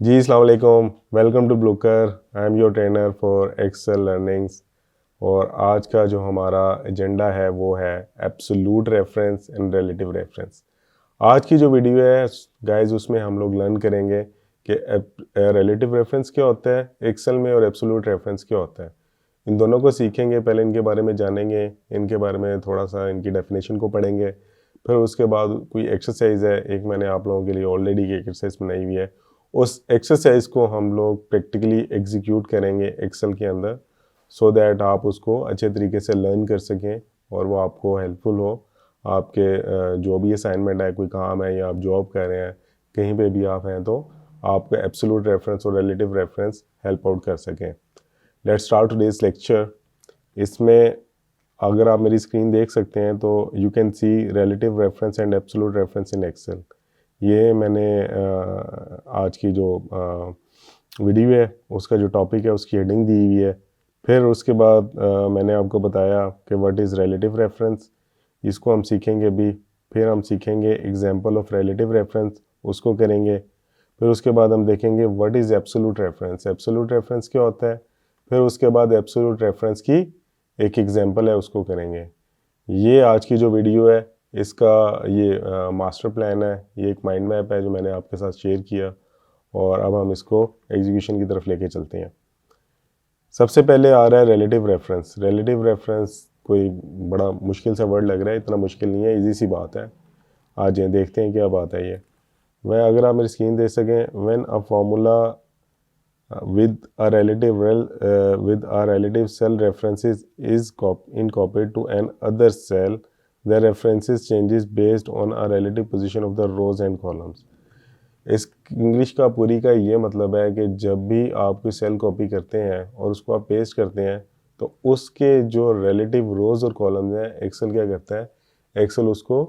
जी अस्सलाम वालेकुम। Welcome to ब्लूकर। I am your trainer for Excel learnings. और आज का जो हमारा एजेंडा है वो है absolute reference and relative reference. आज की जो वीडियो है गाइस उसमें हम लोग लर्न करेंगे कि रिलेटिव रेफरेंस क्या होता है एक्सेल में और एब्सोल्यूट रेफरेंस क्या होता है। इन दोनों को सीखेंगे, पहले इनके बारे में जानेंगे, इनके बारे में थोड़ा सा इनकी डेफिनेशन को पढ़ेंगे। फिर उसके बाद कोई एक्सरसाइज है, एक मैंने आप लोगों के लिए ऑलरेडी एक एक्सरसाइज बनाई हुई है, उस एक्सरसाइज को हम लोग प्रैक्टिकली एग्जीक्यूट करेंगे एक्सेल के अंदर, सो दैट आप उसको अच्छे तरीके से लर्न कर सकें और वो आपको हेल्पफुल हो। आपके जो भी असाइनमेंट है, कोई काम है या आप जॉब कर रहे हैं, कहीं पे भी आप हैं तो आपको एब्सोल्यूट रेफरेंस और रिलेटिव रेफरेंस हेल्प आउट कर सकें। Let's start today's lecture. इसमें अगर आप मेरी स्क्रीन देख सकते हैं तो you can see relative reference and absolute reference in Excel. ये मैंने आज की जो वीडियो है उसका जो टॉपिक है उसकी हेडिंग दी हुई है। फिर उसके बाद मैंने आपको बताया कि व्हाट इज़ रिलेटिव रेफरेंस, इसको हम सीखेंगे भी। फिर हम सीखेंगे एग्जांपल ऑफ रिलेटिव रेफरेंस, उसको करेंगे। फिर उसके बाद हम देखेंगे what is absolute reference, absolute reference क्या होता है। फिर उसके बाद एब्सोल्यूट रेफरेंस की एक एग्जांपल है, उसको करेंगे। ये आज की जो वीडियो है इसका ये मास्टर प्लान है, ये एक माइंड मैप है जो मैंने आपके साथ शेयर किया, और अब हम इसको एग्जीक्यूशन की तरफ लेके चलते हैं। सबसे पहले आ रहा है रिलेटिव रेफरेंस। रिलेटिव रेफरेंस कोई बड़ा मुश्किल सा वर्ड लग रहा है, इतना मुश्किल नहीं है, इजी सी बात है। आज ये देखते हैं क्या बात है ये। वह अगर आप मेरी स्क्रीन देख सकें, when a formula with a relative with a relative cell references is copied to an other cell, the references changes based on a relative position of the rows and columns। इस English का पूरी का ये मतलब है कि जब भी आप कोई सेल कॉपी करते हैं और उसको आप पेस्ट करते हैं तो उसके जो रिलेटिव रोज और कॉलम्स हैं एक्सेल क्या करता है, एक्सेल उसको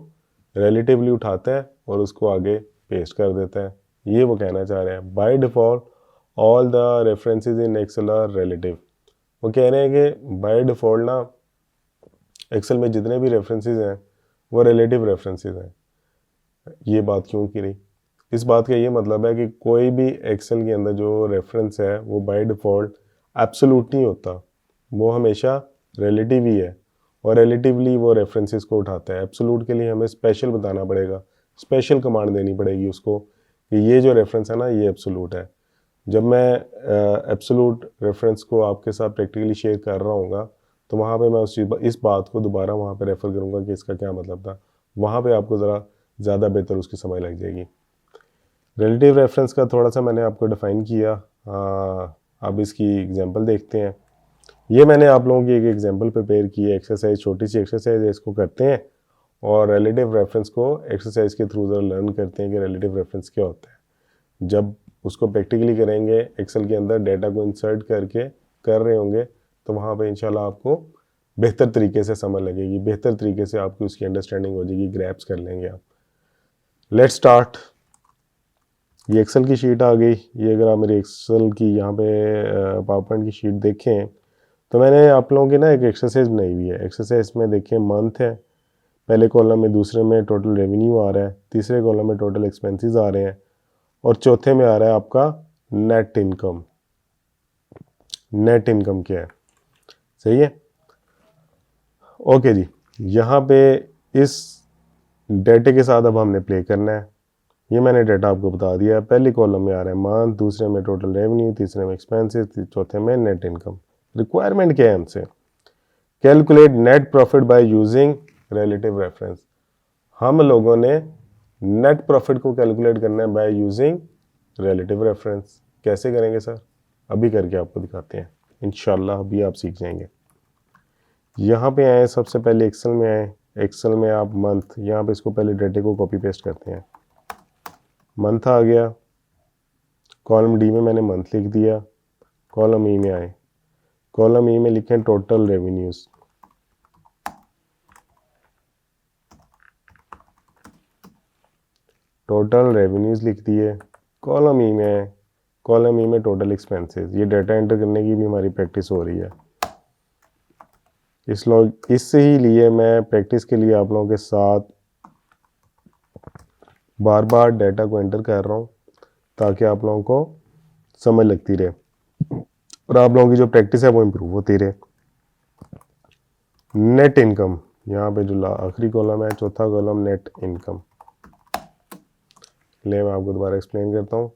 रिलेटिवली उठाता है और उसको आगे पेस्ट कर देता है। ये वो कहना चाह रहे हैं। By default all the references in Excel are relative. वो कह रहे हैं कि बाय डिफ़ॉल्ट ना एक्सेल में जितने भी रेफरेंसेस हैं वो रिलेटिव रेफरेंसेस हैं। ये बात क्यों की रही, इस बात का ये मतलब है कि कोई भी एक्सेल के अंदर जो रेफरेंस है वो बाय डिफ़ॉल्ट एब्सोल्यूट नहीं होता, वो हमेशा रिलेटिव ही है। और रिलेटिवली वो रेफरेंसेस को उठाता है। एब्सोल्यूट के लिए हमें स्पेशल बताना पड़ेगा, स्पेशल कमांड देनी पड़ेगी उसको कि ये जो रेफरेंस है ना ये एब्सोल्यूट है। जब मैं एब्सोल्यूट रेफरेंस को आपके साथ प्रैक्टिकली शेयर कर रहा हूँ तो वहाँ पे मैं इस बात को दोबारा वहाँ पे रेफ़र करूँगा कि इसका क्या मतलब था। वहाँ पे आपको ज़रा ज़्यादा बेहतर उसकी समझ लग जाएगी। रिलेटिव रेफरेंस का थोड़ा सा मैंने आपको डिफ़ाइन किया। अब इसकी एग्जांपल देखते हैं। ये मैंने आप लोगों की एक एग्जांपल प्रिपेयर की है, एक्सरसाइज, छोटी सी एक्सरसाइज है, इसको करते हैं और रिलेटिव रेफरेंस को एक्सरसाइज के थ्रू ज़रा लर्न करते हैं कि रिलेटिव रेफरेंस क्या होता है। जब उसको प्रैक्टिकली करेंगे एक्सेल के अंदर डेटा को इंसर्ट करके कर रहे होंगे तो वहाँ पे इंशाल्लाह आपको बेहतर तरीके से समझ लगेगी, बेहतर तरीके से आपकी उसकी अंडरस्टैंडिंग हो जाएगी, ग्रैप्स कर लेंगे आप। Let's start. ये एक्सेल की शीट आ गई। ये अगर आप मेरी एक्सेल की यहाँ पे पावर पॉइंट की शीट देखें तो मैंने आप लोगों की ना एक एक्सरसाइज बनाई हुई है। एक्सरसाइज में देखें मंथ है पहले कॉलम में, दूसरे में टोटल रेवेन्यू आ रहा है, तीसरे कॉलम में टोटल एक्सपेंसेस आ रहे हैं और चौथे में आ रहा है आपका नेट इनकम। नेट इनकम क्या है, सही है। ओके जी, यहाँ पे इस डेटे के साथ अब हमने प्ले करना है। ये मैंने डेटा आपको बता दिया। पहली कॉलम में आ रहा है मंथ, दूसरे में टोटल रेवेन्यू, तीसरे में एक्सपेंसेस, चौथे में नेट इनकम। रिक्वायरमेंट क्या है हमसे, calculate net profit by using relative reference. हम लोगों ने नेट प्रॉफिट को कैलकुलेट करना है बाय यूजिंग रिलेटिव रेफरेंस। कैसे करेंगे सर, अभी करके आपको दिखाते हैं, इंशाल्लाह अभी आप सीख जाएंगे। यहाँ पे आए, सबसे पहले एक्सेल में आए। एक्सेल में आप मंथ, यहाँ पे इसको पहले डेटे को कॉपी पेस्ट करते हैं। मंथ आ गया, कॉलम डी में मैंने मंथ लिख दिया। कॉलम ई में आए, कॉलम ई में लिखें टोटल रेवेन्यूज। टोटल रेवेन्यूज लिख दिए। कॉलम ई में, कॉलम ई में टोटल एक्सपेंसेस। ये डाटा एंटर करने की भी हमारी प्रैक्टिस हो रही है। इससे ही लिए मैं प्रैक्टिस के लिए आप लोगों के साथ बार बार डाटा को एंटर कर रहा हूँ ताकि आप लोगों को समझ लगती रहे और आप लोगों की जो प्रैक्टिस है वो इम्प्रूव होती रहे। नेट इनकम, यहाँ पे जो आखिरी कॉलम है, चौथा कॉलम नेट इनकम। ले मैं आपको दोबारा एक्सप्लेन करता हूँ।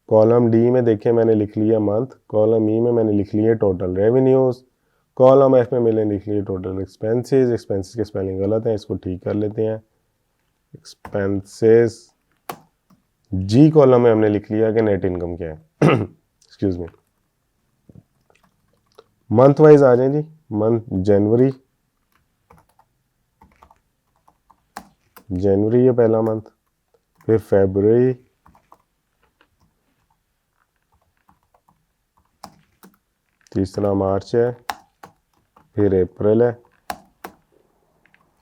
कॉलम डी में देखिए मैंने लिख लिया मंथ, कॉलम ई में मैंने लिख लिया टोटल रेवेन्यूज, कॉलम एफ में मैंने लिख लिया टोटल एक्सपेंसेस। एक्सपेंसेस के स्पेलिंग गलत है, इसको ठीक कर लेते हैं। एक्सपेंसेस। जी कॉलम में हमने लिख लिया कि नेट इनकम क्या है। Excuse me. मंथ वाइज आ जाए जी। मंथ जनवरी, जनवरी है पहला मंथ, फिर फरवरी, तीसरा मार्च है, फिर अप्रैल है।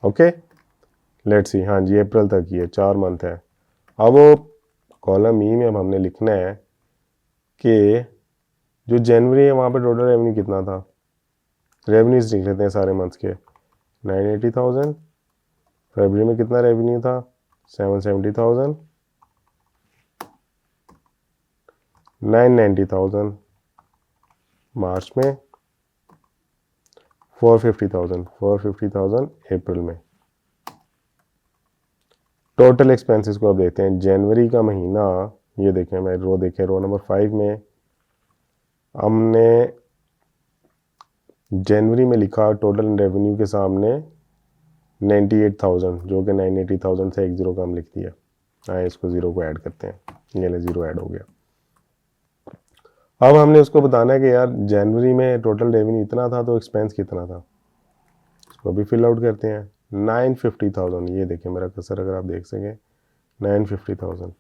Okay, let's see. हाँ जी, अप्रैल तक ही है, 4 मंथ है। अब कॉलम ई में अब हमने लिखना है कि जो जनवरी है वहाँ पे टोटल रेवेन्यू कितना था। रेवेन्यूज लिख लेते हैं सारे मंथ्स के। 980,000। फरवरी में कितना रेवेन्यू था, 770,000। 990,000। मार्च में 450,000। 450,000 अप्रैल में। टोटल एक्सपेंसेस को अब देखते हैं। जनवरी का महीना, ये देखें, मैं रो देखें, रो नंबर 5 में हमने जनवरी में लिखा टोटल रेवेन्यू के सामने 98,000, जो कि 980,000 से एक जीरो कम लिख दिया। हाँ, इसको ज़ीरो को ऐड करते हैं, ये ले ज़ीरो ऐड हो गया। अब हमने उसको बताना है कि यार जनवरी में टोटल रेवेन्यू इतना था तो एक्सपेंस कितना था, इसको भी फिल आउट करते हैं। 950,000, ये देखें मेरा कसर, अगर आप देख सकें, 950,000।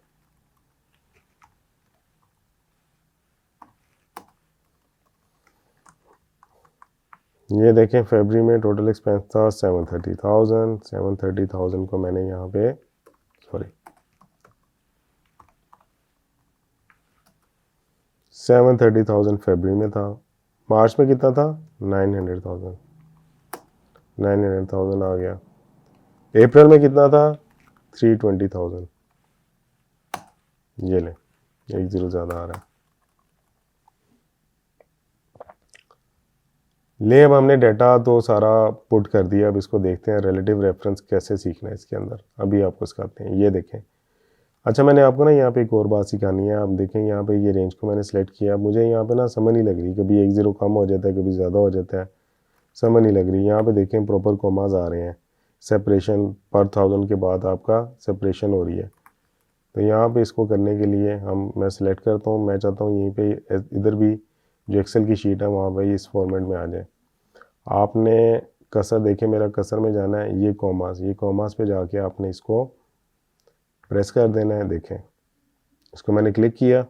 ये देखें फरवरी में टोटल एक्सपेंस था 730,000। 730,000 को मैंने यहाँ पे, सॉरी, 730,000 फरवरी में था। मार्च में कितना था, 900,000। 900,000 आ गया। अप्रैल में कितना था, 320,000। ये ले, एक जीरो ज़्यादा आ रहा है। ले अब हमने डाटा तो सारा पुट कर दिया। अब इसको देखते हैं रिलेटिव रेफरेंस कैसे सीखना है इसके अंदर। अभी आपको सिखाते हैं। ये देखें, अच्छा मैंने आपको ना यहाँ पे एक और बात सिखानी है। आप देखें यहाँ पे ये रेंज को मैंने सेलेक्ट किया। मुझे यहाँ पे ना समझ नहीं लग रही, कभी एक ज़ीरो कम हो जाता है, कभी ज़्यादा हो जाता है, समझ नहीं लग रही। यहाँ पे देखें प्रॉपर कॉमाज आ रहे हैं, सेपरेशन पर 1000 के बाद आपका सेपरेशन हो रही है। तो यहाँ पे इसको करने के लिए मैं सिलेक्ट करता हूँ। मैं चाहता हूँ यहीं पे इधर भी जो एक्सेल की शीट है वहाँ पे इस फॉर्मेट में आ जाए। आपने कसर देखें, मेरा कसर में जाना है, ये कॉमास पे जाके आपने इसको प्रेस कर देना है। देखें, इसको मैंने क्लिक किया,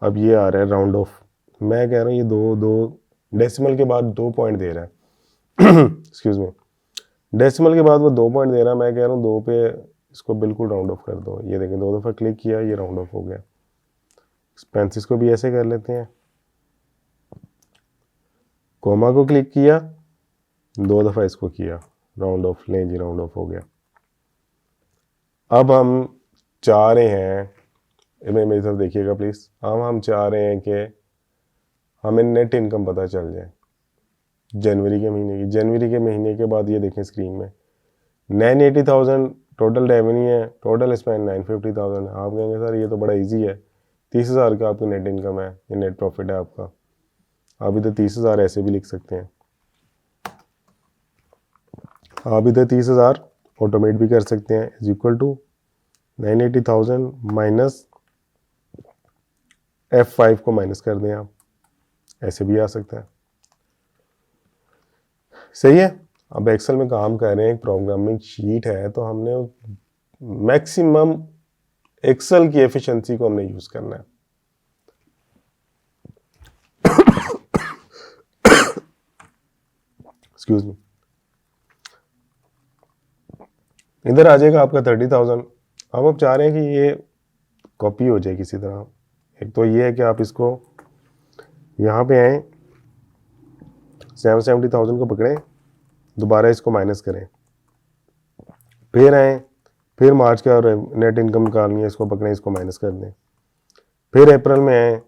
अब ये आ रहा है राउंड ऑफ। मैं कह रहा हूँ ये दो डेसिमल के बाद 2 पॉइंट दे रहा है। एक्सक्यूज मी, डेसिमल के बाद वो 2 पॉइंट दे रहा है। मैं कह रहा हूँ 2 पे इसको बिल्कुल राउंड ऑफ कर दो। ये देखें, 2 दफ़ा क्लिक किया, ये राउंड ऑफ हो गया। एक्सपेंसेस को भी ऐसे कर लेते हैं। कोमा को क्लिक किया, 2 दफ़ा इसको किया, राउंड ऑफ, लें जी, राउंड ऑफ हो गया। अब हम चाह रहे हैं, मेरी तरफ देखिएगा प्लीज़, हम चाह रहे हैं कि हमें नेट इनकम पता चल जाए जनवरी के महीने की। जनवरी के महीने के बाद ये देखें स्क्रीन में 980,000 टोटल रेवेन्यू है, टोटल स्पेंड 950,000। आप कहेंगे सर ये तो बड़ा इजी है, 30,000 का आपकी नेट इनकम है, ये नेट प्रॉफिट है आपका। आप इधर 30,000 ऐसे भी लिख सकते हैं, आप इधर 30,000 ऑटोमेट भी कर सकते हैं। Is equal to 980,000 minus F5 को माइनस कर दें आप, ऐसे भी आ सकता है। सही है। अब एक्सेल में काम कर रहे हैं, एक प्रोग्रामिंग शीट है, तो हमने मैक्सिमम एक्सेल की एफिशिएंसी को हमने यूज करना है। एक्सक्यूज मी, इधर आ जाएगा आपका 30,000। अब आप चाह रहे हैं कि ये कॉपी हो जाए किसी तरह। एक तो ये है कि आप इसको यहाँ पे आए, 770,000 को पकड़ें, दोबारा इसको माइनस करें, फिर आए, फिर मार्च का नेट इनकम निकालनी है, इसको पकड़ें, इसको माइनस कर दें, फिर अप्रैल में आए,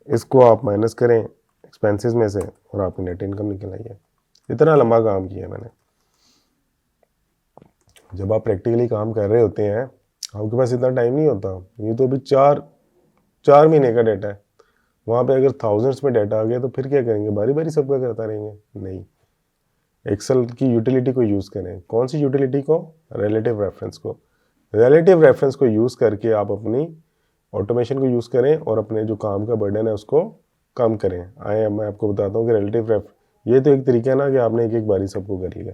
इसको आप माइनस करें एक्सपेंसेस में से और आपकी नेट इनकम निकल आई है। इतना लंबा काम किया मैंने। जब आप प्रैक्टिकली काम कर रहे होते हैं आपके पास इतना टाइम नहीं होता। ये तो अभी चार महीने का डाटा है, वहाँ पे अगर थाउजेंड्स में डाटा आ गया तो फिर क्या करेंगे, बारी बारी सबका करता रहेंगे? नहीं, एक्सेल की यूटिलिटी को यूज़ करें। कौन सी यूटिलिटी को? रिलेटिव रेफरेंस को। रिलेटिव रेफरेंस को यूज़ करके आप अपनी ऑटोमेशन को यूज़ करें और अपने जो काम का बर्डन है उसको कम करें। आए अब मैं आपको बताता हूँ कि रिलेटिव रेफ, ये तो एक तरीका है ना कि आपने एक एक बारी सबको कर लिया।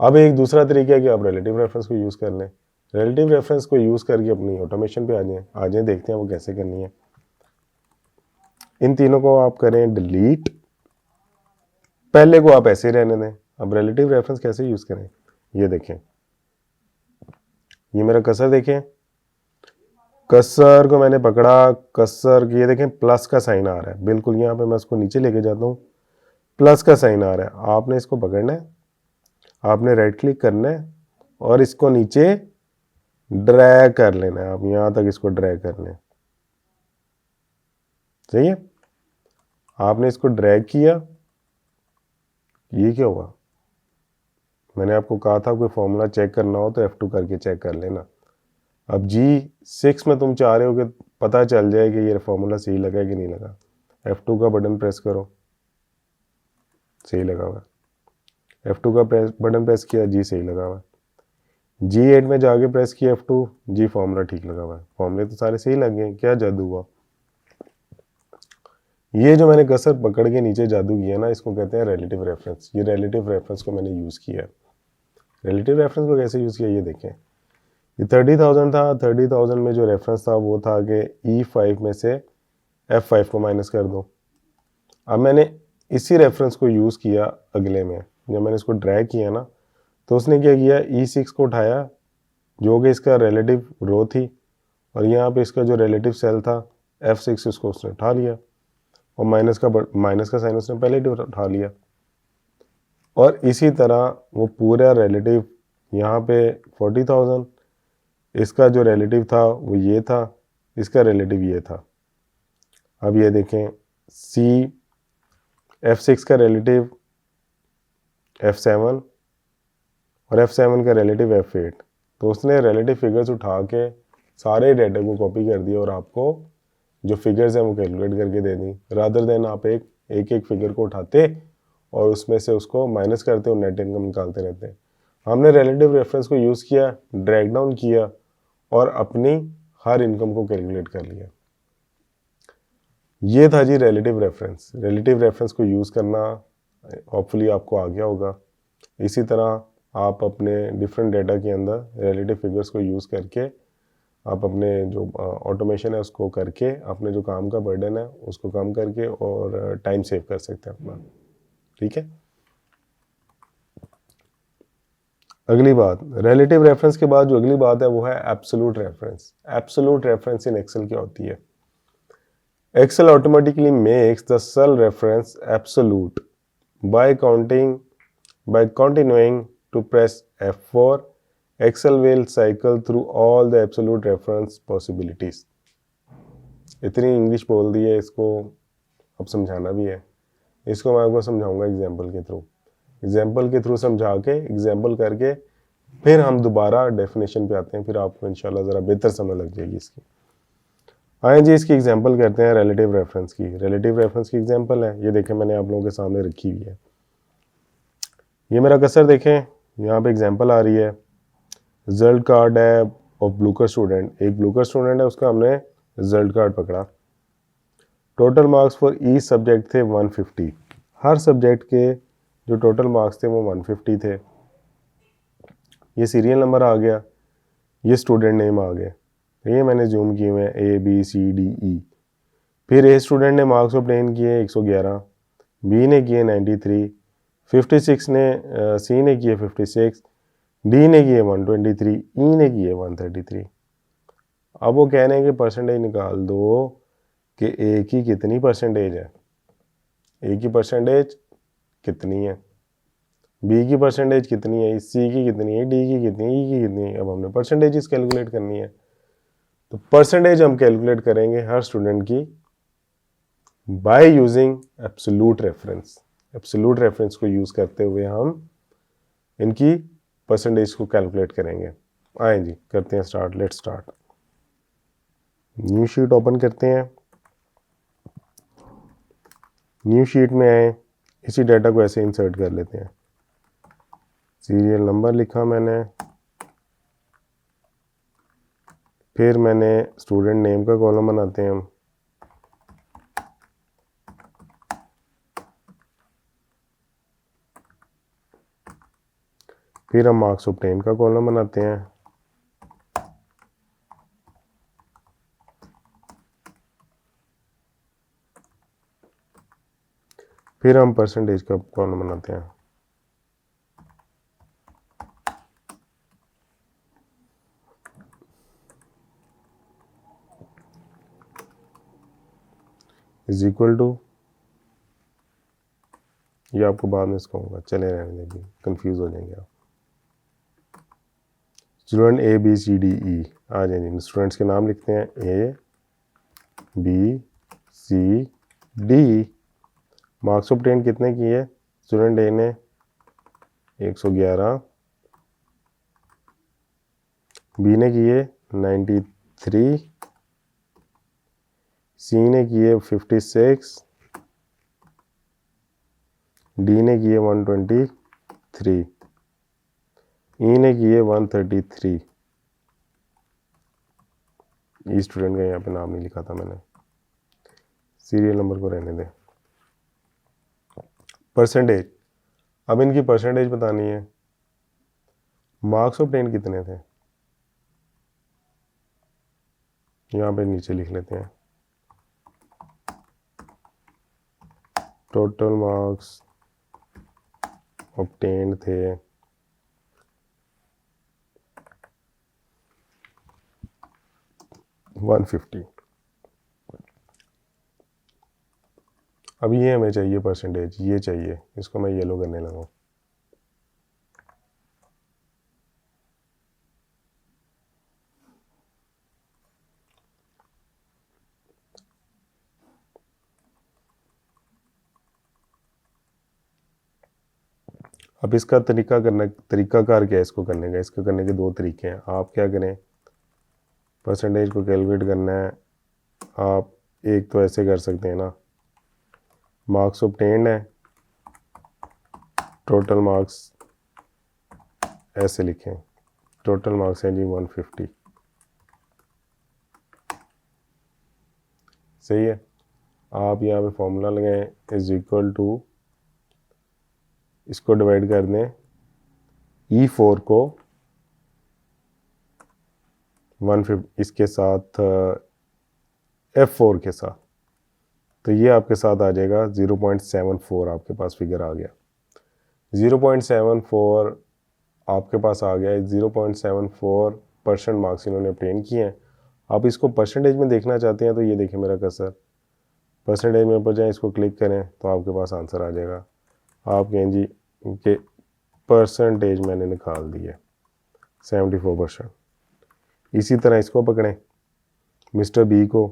अब एक दूसरा तरीका है कि आप रिलेटिव रेफरेंस को यूज़ कर लें। रिलेटिव रेफरेंस को यूज़ करके अपनी ऑटोमेशन पे आ जाएं, देखते हैं वो कैसे करनी है। इन तीनों को आप करें डिलीट, पहले को आप ऐसे रहने दें। अब रिलेटिव रेफरेंस कैसे यूज़ करें, ये देखें, ये मेरा कर्सर देखें, कर्सर को मैंने पकड़ा, कर्सर ये देखें प्लस का साइन आ रहा है, बिल्कुल यहाँ पे मैं उसको नीचे लेके जाता हूँ, प्लस का साइन आ रहा है। आपने इसको पकड़ना है, आपने राइट क्लिक करना है और इसको नीचे ड्रैग कर लेना है। आप यहाँ तक इसको ड्रैग कर लें, सही है। आपने इसको ड्रैग किया, ये क्या हुआ, मैंने आपको कहा था कोई फॉर्मूला चेक करना हो तो F2 करके चेक कर लेना। अब G6 में तुम चाह रहे हो कि पता चल जाए कि ये फॉर्मूला सही लगा है कि नहीं लगा, F2 का बटन प्रेस करो, सही लगा हुआ। F2 का बटन प्रेस किया, G सही लगा हुआ। G8 में जाके प्रेस किया F2, G फॉर्मूला ठीक लगा हुआ है। फॉर्मूले तो सारे सही लग गए, क्या जादू हुआ। ये जो मैंने कर्सर पकड़ के नीचे जादू किया ना, इसको कहते हैं रिलेटिव रेफरेंस। ये रिलेटिव रेफरेंस को मैंने यूज़ किया। रिलेटिव रेफरेंस को कैसे यूज़ किया ये देखें। ये 30,000 था, 30,000 में जो रेफरेंस था वो था कि E5 में से F5 को माइनस कर दो। अब मैंने इसी रेफरेंस को यूज़ किया अगले में, जब मैंने इसको ड्रैग किया ना तो उसने क्या किया, E6 को उठाया जो कि इसका रिलेटिव रो थी, और यहाँ पे इसका जो रिलेटिव सेल था F6 उसको उसने उठा लिया, और माइनस का साइन उसने पहले ही उठा लिया। और इसी तरह वो पूरा रिलेटिव यहाँ पे 40,000, इसका जो रिलेटिव था वो ये था, इसका रिलेटिव ये था। अब ये देखें, F6 का रिलेटिव F7 और F7 का रिलेटिव F8। तो उसने रिलेटिव फिगर्स उठा के सारे डाटा को कॉपी कर दिया और आपको जो फिगर्स हैं वो कैलकुलेट करके दे दी, रादर देन आप एक फिगर को उठाते और उसमें से उसको माइनस करते और नेट इनकम निकालते रहते हैं। हमने रिलेटिव रेफरेंस को यूज़ किया, ड्रैग डाउन किया और अपनी हर इनकम को कैलकुलेट कर लिया। ये था जी रिलेटिव रेफरेंस। रिलेटिव रेफरेंस को यूज़ करना होपफुली आपको आ गया होगा। इसी तरह आप अपने डिफरेंट डाटा के अंदर रिलेटिव फिगर्स को यूज़ करके आप अपने जो ऑटोमेशन है उसको करके अपने जो काम का बर्डन है उसको कम करके और टाइम सेव कर सकते हैं अपना। ठीक है, अगली बात, रिलेटिव रेफरेंस के बाद जो अगली बात है वो है absolute reference. Absolute reference in Excel क्या होती है? Excel automatically makes the cell reference absolute by continuing to press F4. Excel will cycle through all the absolute reference possibilities. इतनी इंग्लिश बोल दी है, इसको अब समझाना भी है। इसको मैं आपको समझाऊंगा एग्जाम्पल के थ्रू समझा के एग्जाम्पल करके फिर हम दोबारा डेफिनेशन पे आते हैं, फिर आपको इंशाल्लाह ज़रा बेहतर समझ लग जाएगी इसकी। आए जी, इसकी एग्जांपल करते हैं रिलेटिव रेफरेंस की। रिलेटिव रेफरेंस की एग्जांपल है, ये देखें मैंने आप लोगों के सामने रखी हुई है। ये मेरा कर्सर देखें, यहाँ पे एग्जांपल आ रही है, रिजल्ट कार्ड है ऑफ ब्लूकर स्टूडेंट। एक ब्लूकर स्टूडेंट है, उसका हमने रिजल्ट कार्ड पकड़ा। Total marks for each subject थे 150। हर सब्जेक्ट के जो टोटल मार्क्स थे वो 150 थे। ये सीरियल नंबर आ गया, ये स्टूडेंट नेम आ गया, ये मैंने जूम किए हुए ABCDE। फिर ए स्टूडेंट ने मार्क्स ऑब्टेन किए 111, बी ने किए 93, 56 ने सी ने किए 56, डी ने किए 123, ई ने किए 133। अब वो कह रहे हैं कि परसेंटेज निकाल दो कि ए की कितनी परसेंटेज है, ए की परसेंटेज कितनी है, बी की परसेंटेज कितनी है, सी की कितनी है, डी की कितनी है, ई की कितनी है। अब हमने परसेंटेजेस कैलकुलेट करनी है। तो परसेंटेज हम कैलकुलेट करेंगे हर स्टूडेंट की by using absolute reference. Absolute reference को यूज़ करते हुए हम इनकी परसेंटेज को कैलकुलेट करेंगे। आए जी, करते हैं start. Let's start. New sheet open करते हैं। न्यू शीट में आए, इसी डाटा को ऐसे इंसर्ट कर लेते हैं। सीरियल नंबर लिखा मैंने, फिर मैंने स्टूडेंट नेम का कॉलम बनाते हैं हम। फिर हम मार्क्स ऑब्टेन का कॉलम बनाते हैं। फिर हम परसेंटेज का कॉलम बनाते हैं। इज इक्वल टू, ये आपको बाद में कहूँगा, चले रहने देंगे, कंफ्यूज हो जाएंगे आप। Student A B C D E आ जाएंगे। स्टूडेंट्स के नाम लिखते हैं, A B C D. Marks obtain कितने किए? स्टूडेंट ए ने 111, बी ने किए 93, सी ने किए 56, डी ने किए 123, ई ने किए 133। ई स्टूडेंट का यहाँ पे नाम नहीं लिखा था मैंने, सीरियल नंबर को रहने दें। परसेंटेज, अब इनकी परसेंटेज बतानी है। मार्क्स ऑब्टेन कितने थे, यहाँ पे नीचे लिख लेते हैं। टोटल मार्क्स ऑब्टेन थे 150। अब ये हमें चाहिए परसेंटेज, ये चाहिए, इसको मैं येलो करने लगा। अब इसका तरीकाकार क्या है इसको करने का? इसको करने के दो तरीके हैं। आप क्या करें, परसेंटेज को कैलकुलेट करना है, आप एक तो ऐसे कर सकते हैं ना, मार्क्स ऑब्टेन्ड है, टोटल मार्क्स ऐसे लिखें, टोटल मार्क्स हैं जी 150। सही है। आप यहाँ पे फॉर्मूला लगाएं, इज इक्वल टू, इसको डिवाइड कर दें E4 को 150 इसके साथ F4 के साथ, तो ये आपके साथ आ जाएगा 0.74। आपके पास फिगर आ गया 0.74, आपके पास आ गया 0.74% मार्क्स इन्होंने ऑब्टेन किए हैं। आप इसको परसेंटेज में देखना चाहते हैं तो ये देखें मेरा कर्सर, परसेंटेज में ऊपर जाएँ, इसको क्लिक करें तो आपके पास आंसर आ जाएगा। आप कहें जी कि परसेंटेज मैंने निकाल दी है 74%। इसी तरह इसको पकड़ें, मिस्टर बी को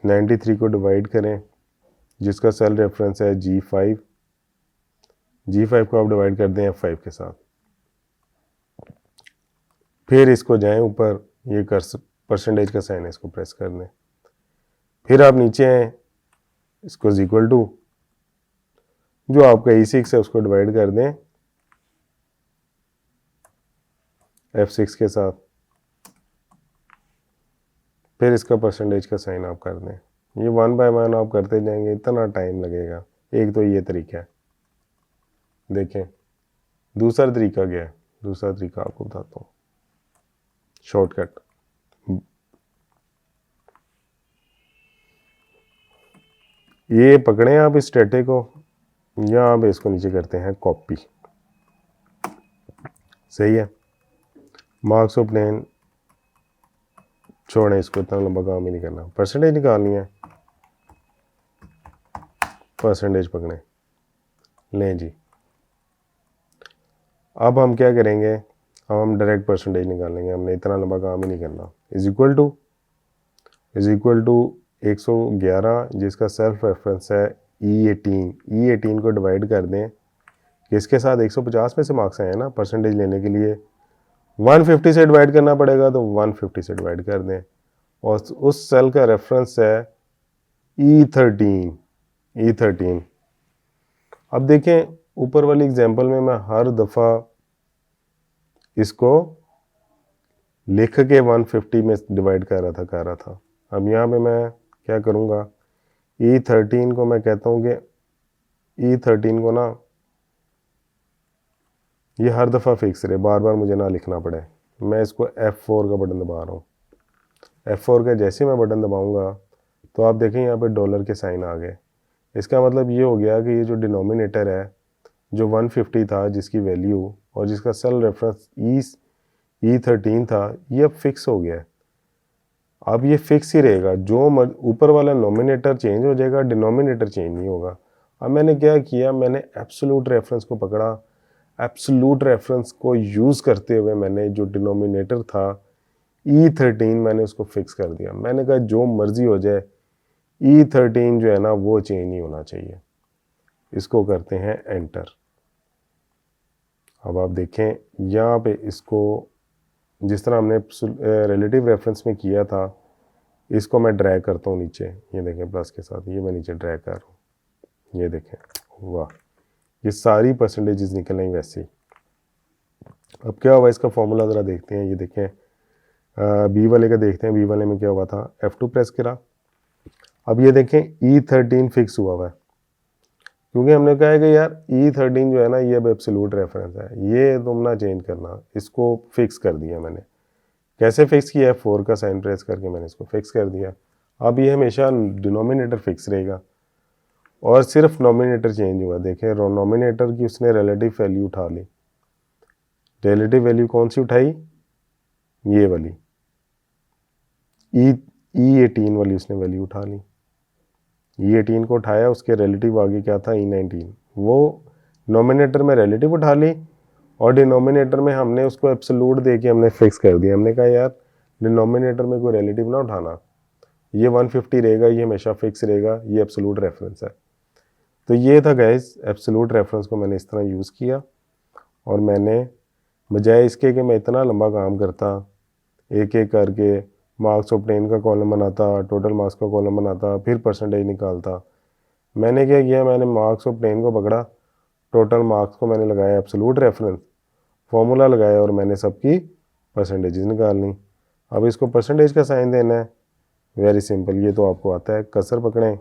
93 को डिवाइड करें, जिसका सेल रेफरेंस है G5, G5 को आप डिवाइड कर दें F5 के साथ। फिर इसको जाएं ऊपर, ये कर परसेंटेज का साइन है, इसको प्रेस कर दें। फिर आप नीचे आए, इसको इज इक्वल टू, जो आपका E6 है उसको डिवाइड कर दें F6 के साथ। फिर इसका परसेंटेज का साइन आप कर दें। ये 1 बाय 1 आप करते जाएंगे, इतना टाइम लगेगा। एक तो ये तरीका है। देखें दूसरा तरीका क्या है, दूसरा तरीका आपको बताता हूँ, शॉर्टकट। ये पकड़ें आप इस डेटे को, या आप इसको नीचे करते हैं कॉपी। सही है। मार्क्स ऑब्टेन छोड़ें, इसको इतना लंबा काम ही नहीं करना। परसेंटेज निकालनी है, परसेंटेज पकड़ें, लें जी। अब हम क्या करेंगे, अब हम डायरेक्ट परसेंटेज निकालेंगे, हमने इतना लंबा काम ही नहीं करना। इज इक्वल टू 111 जिसका सेल्फ रेफरेंस है E18 को डिवाइड कर दें किसके साथ, 150 में से मार्क्स आए हैं ना परसेंटेज लेने के लिए, 150 से डिवाइड करना पड़ेगा तो 150 से डिवाइड कर दें, और उस सेल का रेफरेंस है E13। अब देखें ऊपर वाली एग्जांपल में मैं हर दफ़ा इसको लिख के 150 में डिवाइड कर रहा था। अब यहाँ पे मैं क्या करूँगा, E13 को मैं कहता हूँ कि E13 को ना ये हर दफ़ा फिक्स रहे, बार बार मुझे ना लिखना पड़े। मैं इसको F4 का बटन दबा रहा हूँ। F4 का जैसे मैं बटन दबाऊँगा तो आप देखें यहाँ पे डॉलर के साइन आ गए। इसका मतलब ये हो गया कि ये जो डिनोमिनेटर है जो 150 था जिसकी वैल्यू और जिसका सेल रेफरेंस E13 था, ये अब फिक्स हो गया है। अब ये फिक्स ही रहेगा, जो ऊपर वाला नोमिनेटर चेंज हो जाएगा, डिनोमिनेटर चेंज नहीं होगा। अब मैंने क्या किया, मैंने एब्सोल्यूट रेफरेंस को पकड़ा, एब्सोल्यूट रेफरेंस को यूज़ करते हुए मैंने जो डिनोमिनेटर था E13 मैंने उसको फिक्स कर दिया। मैंने कहा जो मर्जी हो जाए E13 जो है ना वो चेंज नहीं होना चाहिए। इसको करते हैं एंटर। अब आप देखें यहाँ पे इसको जिस तरह हमने रिलेटिव रेफरेंस में किया था, इसको मैं ड्रैग करता हूँ नीचे, ये देखें प्लस के साथ, ये मैं नीचे ड्रैग कर रहा हूँ, ये देखें, वाह, ये सारी परसेंटेजेस निकल आई वैसे ही। अब क्या हुआ इसका फॉर्मूला ज़रा देखते हैं, ये देखें बी वाले का देखते हैं, बी वाले में क्या हुआ था, F2 प्रेस करा। अब ये देखें E13 फिक्स हुआ है, क्योंकि हमने कहा है कि यार E13 जो है ना ये अब एब्सोल्यूट रेफरेंस है, ये तुम ना चेंज करना, इसको फिक्स कर दिया मैंने। कैसे फिक्स किया, F4 का साइन प्रेस करके मैंने इसको फिक्स कर दिया। अब ये हमेशा डिनोमिनेटर फिक्स रहेगा और सिर्फ नोमिनेटर चेंज हुआ। देखें नोमिनेटर की उसने रिलेटिव वैल्यू उठा ली। रिलेटिव वैल्यू कौन सी उठाई, ये वाली E18 वाली उसने वैल्यू उठा ली। E18 को उठाया, उसके रिलेटिव आगे क्या था E19, वो नोमिनेटर में रिलेटिव उठा ली और डिनोमिनेटर में हमने उसको एब्सोल्यूट दे के हमने फिक्स कर दिया। हमने कहा यार डिनोमिनेटर में कोई रिलेटिव ना उठाना, ये 150 रहेगा, ये हमेशा फिक्स रहेगा, ये एब्सोल्यूट रेफरेंस है। तो ये था गाइस, एब्सोल्यूट रेफरेंस को मैंने इस तरह यूज़ किया और मैंने बजाय इसके कि मैं इतना लंबा काम करता, एक एक करके मार्क्स ऑब्टेन का कॉलम बनाता, टोटल मार्क्स का कॉलम बनाता, फिर परसेंटेज निकालता, मैंने क्या किया, मैंने मार्क्स ऑब्टेन को पकड़ा, टोटल मार्क्स को मैंने लगाया एब्सोल्यूट रेफरेंस, फॉर्मूला लगाया और मैंने सबकी परसेंटेजेस निकाल ली। अब इसको परसेंटेज का साइन देना है, वेरी सिंपल, ये तो आपको आता है, कर्सर पकड़ें,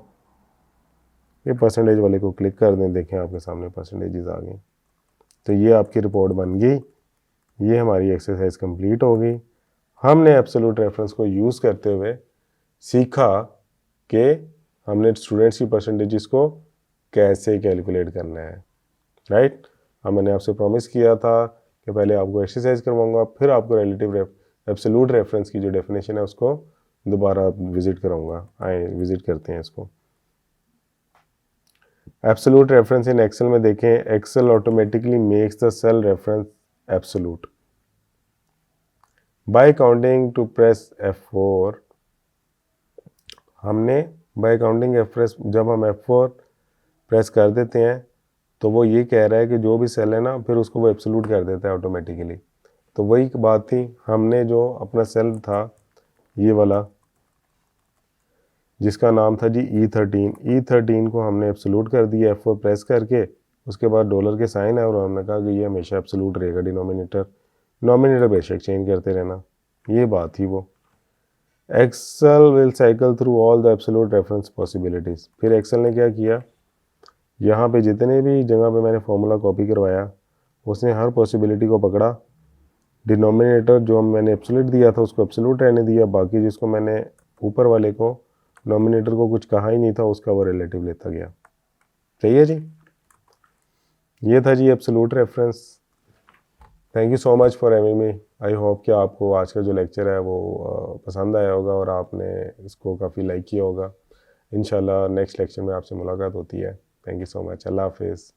ये परसेंटेज वाले को क्लिक कर दें, देखें आपके सामने परसेंटेजेस आ गई। तो ये आपकी रिपोर्ट बन गई, ये हमारी एक्सरसाइज कंप्लीट हो गई। हमने एब्सोल्यूट रेफरेंस को यूज़ करते हुए सीखा कि हमने स्टूडेंट्स की परसेंटेजेस को कैसे कैलकुलेट करना है, राइट। अब मैंने आपसे प्रॉमिस किया था कि पहले आपको एक्सरसाइज करवाऊंगा, फिर आपको रिलेटिव एब्सोल्यूट रेफरेंस की जो डेफिनेशन है उसको दोबारा विजिट कराऊंगा। आए विजिट करते हैं इसको। एब्सोल्यूट रेफरेंस इन एक्सेल में देखें, Excel automatically makes the cell reference absolute by counting to press F4। हमने बाय काउंटिंग जब हम F4 प्रेस कर देते हैं तो वो ये कह रहा है कि जो भी सेल है ना, फिर उसको वो एब्सोल्यूट कर देता है ऑटोमेटिकली। तो वही बात थी, हमने जो अपना सेल था ये वाला जिसका नाम था जी E13 को हमने एब्सोल्यूट कर दिया F4 प्रेस करके, उसके बाद डॉलर के साइन है और हमने कहा कि ये हमेशा एब्सोल्यूट रहेगा, नोमिनेटर बेशक चेंज करते रहना, ये बात थी वो। Excel will cycle through all the absolute reference possibilities. फिर एक्सेल ने क्या किया, यहाँ पे जितने भी जगह पे मैंने फॉर्मूला कॉपी करवाया उसने हर पॉसिबिलिटी को पकड़ा, डिनोमिनेटर जो मैंने एब्सोल्यूट दिया था उसको एब्सोल्यूट रहने दिया, बाकी जिसको मैंने ऊपर वाले को नोमिनेटर को कुछ कहा ही नहीं था उसका वो रिलेटिव लेता गया। सही है जी, ये था जी absolute reference. Thank you so much for having me. I hope कि आपको आज का जो लेक्चर है वो पसंद आया होगा और आपने इसको काफ़ी लाइक किया होगा। इंशाल्लाह नेक्स्ट लेक्चर में आपसे मुलाकात होती है। Thank you so much. अल्लाह हाफिज़।